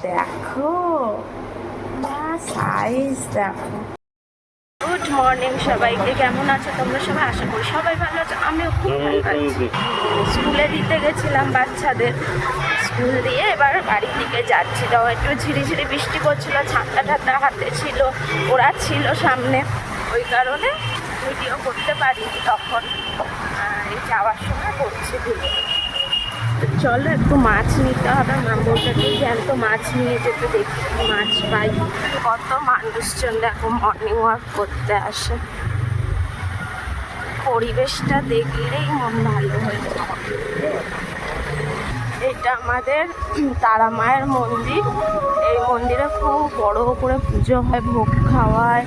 দেখো সাইজ দেখো। Good morning সবাইকে, কেমন আছো তোমরা সবাই? আশা করি সবাই ভালো আছো, আমিও খুব ভালো আছি। স্কুলে দিতে গেছিলাম বাচ্চাদের, স্কুল দিয়ে এবার বাড়ির দিকে যাচ্ছিল। একটু ঝিরিঝিরি বৃষ্টি পড়ছিল, ছাতা ঠাতা হাতে ছিল, ওরা ছিল সামনে, ওই কারণে ভিডিও করতে পারিনি তখন। এই যাওয়ার সময় করছি ভিডিও। চলো একটু মাছ নিতে হবে, মাম্বুটাকে জ্যান্ত মাছ নিয়ে যেতে, দেখি মাছ পাই। কত মানুষজন দেখো মর্নিং ওয়াক করতে আসে, পরিবেশটা দেখলেই মন ভালো হয়ে যায়। এটা আমাদের তারা মায়ের মন্দির, এই মন্দিরে খুব বড় করে পুজো হয়, ভোগ খাওয়ায়।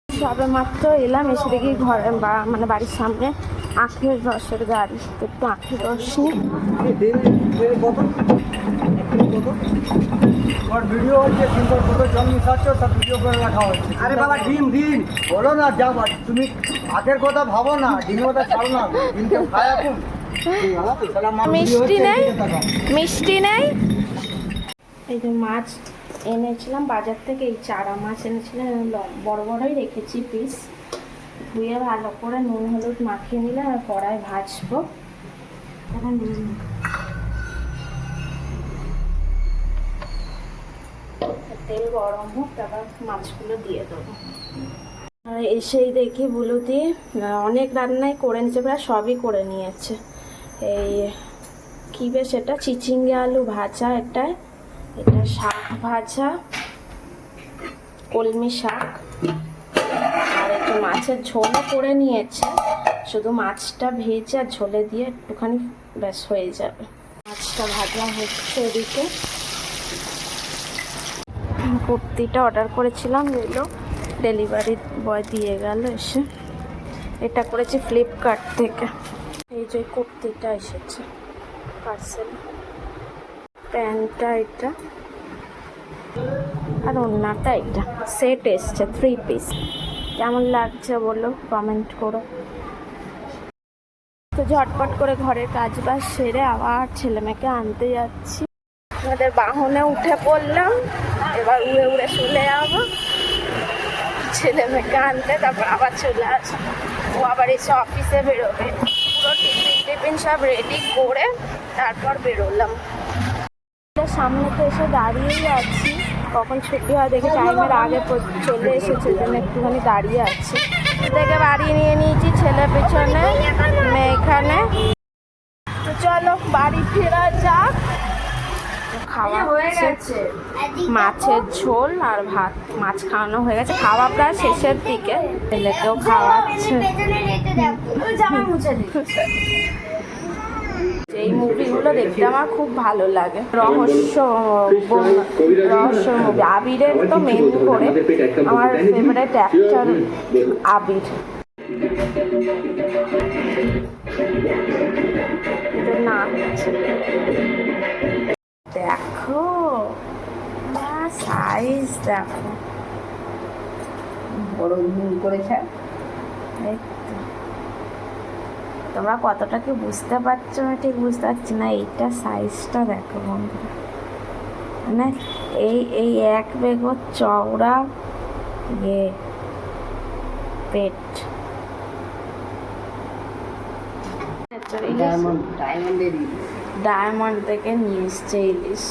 সবে মাত্র এলাম, এসে দেখি ঘরে মানে বাড়ির সামনে আখের রসের গাড়ি। একটু আখের রস ভিডিও হচ্ছে, সুন্দর করে জল মিশাচ্ছ, সব ভিডিও করে রাখা হচ্ছে। আরে বাবা ডিম বলো না, যা তুমি আখের কথা ভাবো না, ডিমের কথা ছাড়ো না, ডিমকে খায় এখন। মিষ্টি নেই, মিষ্টি নেই। এই যে মাছ এনেছিলাম বাজার থেকে, এই চারা মাছ এনেছিলাম, বড় বড়ই রেখেছি পিস। ধুয়ে ভালো করে নুন হলুদ মাখিয়ে নিলে আর কড়ায় ভাজবো। তেল গরম হোক, তারপর মাছগুলো দিয়ে দেবো। আর এসেই দেখি বুলুদি অনেক রান্নাই করে নিয়েছে, প্রায় সবই করে নিয়েছে। এই কী বেশ, এটা চিচিঙ্গে আলু ভাজা, এটা শাক ভাজা, কলমি শাক, আর একটু মাছের ঝোলও করে নিয়েছে। শুধু মাছটা ভেজে আর ঝোলে দিয়ে একটুখানি ব্যাস হয়ে যাবে। মাছটা ভাজা হচ্ছে এদিকে। কুর্তিটা অর্ডার করেছিলাম, এলো, ডেলিভারি বয় দিয়ে গেল এসে। এটা করেছি ফ্লিপকার্ট থেকে। এই যে কুর্তিটা এসেছে পার্সেল, প্যান্টটা এটা, আর ওড়নাটা এটা, সেট এসছে 3 পিস। কেমন লাগছে বলো, কমেন্ট করো। তো ঝটপট করে ঘরের কাজ বাজ সেরে আবার ছেলে মেয়েকে আনতে যাচ্ছি। আমাদের বাহনে উঠে পড়লাম, এবার উড়ে উড়ে চলে যাবো ছেলে মেয়েকে আনতে, তারপর আবার চলে আসবো। ও আবার এসে অফিসে বেরোবে, পুরো টিফিন সব রেডি করে তারপর বেরোলাম। সামনে তো এসে দাঁড়িয়েই আছি, কখন ছুটি হয় দেখে, টাইমের আগে চলে এসেছে, জন্য একটুখানি দাঁড়িয়ে আছি। থেকে বাড়ি নিয়ে নিয়েছি, ছেলে পেছনে মেয়ে এখানে। তো চলো বাড়ি ফেরা যাক। খাওয়া হয়ে গেছে, মাছের ঝোল আর ভাত। মাছ খাওয়ানো হয়ে গেছে, খাওয়া প্রায় শেষের দিকে। ছেলেকেও খাওয়াচ্ছে। এই মুভিগুলো দেখতে আমার খুব ভালো লাগে, রহস্য মুভি। আবিরের তো মেন করে আমার ফেভারিট অ্যাক্টর আবির। নাচ দেখো, সাইজ দেখো, বড় করেছে। তোমরা কতটা কি বুঝতে পারছো আমি ঠিক বুঝতে পারছি না। এইটা সাইজটা দেখো বন্ধুরা, মানে এই এক বেগর চওড়া পেট। ডায়মন্ড থেকে নিয়ে এসছে ইলিশ,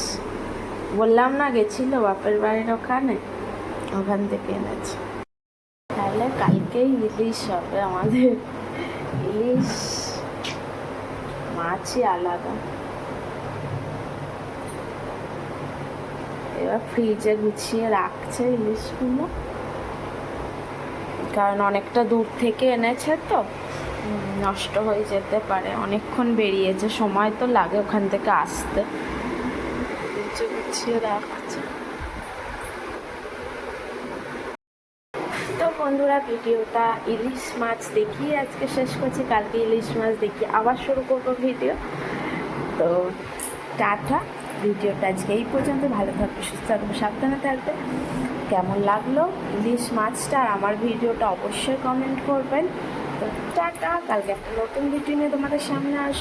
বললাম না গেছিল বাপের বাড়ির ওখানে, ওখান থেকে এনেছে। তাহলে কালকেই ইলিশ হবে আমাদের। ইলিশ মাছই আলাদা। এবার ফ্রিজে গুছিয়ে রাখছে ইলিশগুলো, কারণ অনেকটা দূর থেকে এনেছে তো নষ্ট হয়ে যেতে পারে। অনেকক্ষণ বেরিয়েছে, সময় তো লাগে ওখান থেকে আসতে। ফ্রিজে গুছিয়ে রাখছে। তো বন্ধুরা ভিডিওটা ইলিশ মাছ দেখিয়ে আজকে শেষ করছি, কালকে ইলিশ মাছ দেখিয়ে আবার শুরু করবো ভিডিও। তো টাটা। ভিডিওটা আজকে এই পর্যন্ত। ভালো থাকবে, সুস্থ থাকবে, সাবধানে থাকবে। কেমন লাগলো ইলিশ মাছটা আর আমার ভিডিওটা অবশ্যই কমেন্ট করবেন। তো টাটা, কালকে একটা নতুন ভিডিও নিয়ে তোমাদের সামনে আসবো।